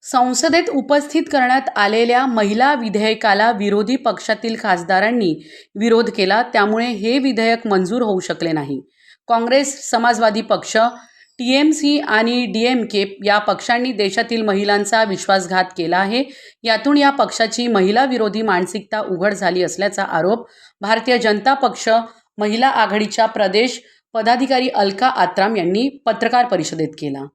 संसदेत उपस्थित करण्यात आलेल्या महिला विधेयकाला विरोधी पक्षातील खासदारांनी विरोध केला, त्यामुळे हे विधेयक मंजूर होऊ शकले नाही. काँग्रेस, समाजवादी पक्ष, टीएमसी आणि डीएमके या पक्षांनी देशातील महिलांचा विश्वासघात केला आहे. यातून या पक्षाची महिला विरोधी मानसिकता उघड झाली असल्याचा आरोप भारतीय जनता पक्ष महिला आघाडीच्या प्रदेश पदाधिकारी अलका आत्राम यांनी पत्रकार परिषदेत केला.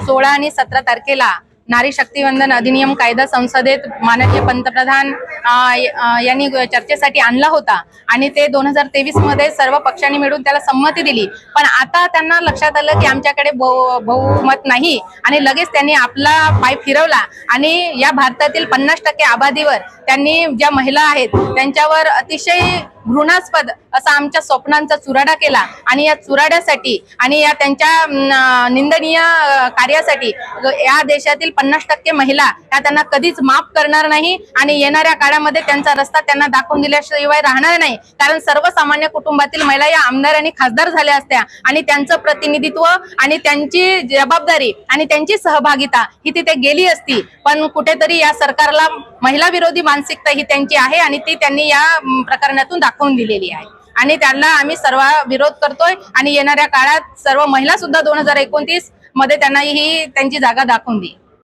16 आणि 17 तारखेला नारी शक्तीवंदन अधिनियम कायदा संसदेत माननीय पंतप्रधान यांनी चर्चेसाठी आणला होता आणि ते 2023 मध्ये सर्व पक्षांनी मिळून त्याला संमती दिली. पण आता त्यांना लक्षात आलं की आमच्याकडे बहुमत नाही आणि लगेच त्यांनी आपला पाय फिरवला आणि या भारतातील 50% आबादीवर त्यांनी ज्या महिला आहेत त्यांच्यावर अतिशय घृणास्पद असा आमच्या स्वप्नांचा चुराडा केला आणि या चुराड्यासाठी आणि या त्यांच्या निंदनीय कार्यासाठी या देशातील 50% महिला या त्यांना कधीच माफ करणार नाही आणि येणाऱ्या काळामध्ये त्यांचा रस्ता त्यांना दाखवून दिल्याशिवाय राहणार नाही. कारण सर्वसामान्य कुटुंबातील महिला या आमदार आणि खासदार झाल्या असत्या आणि त्यांचं प्रतिनिधित्व आणि त्यांची जबाबदारी आणि त्यांची सहभागिता ही तिथे गेली असती. पण कुठेतरी या सरकारला महिला विरोधी मानसिकता ही त्यांची आहे आणि ती त्यांनी या प्रकरणातून दाखवून दिलेली आहे आणि त्यांना आम्ही सर्व विरोध करतोय आणि येणाऱ्या काळात सर्व महिला सुद्धा 2029 मध्ये त्यांना ही त्यांची जागा दाखवून देईल.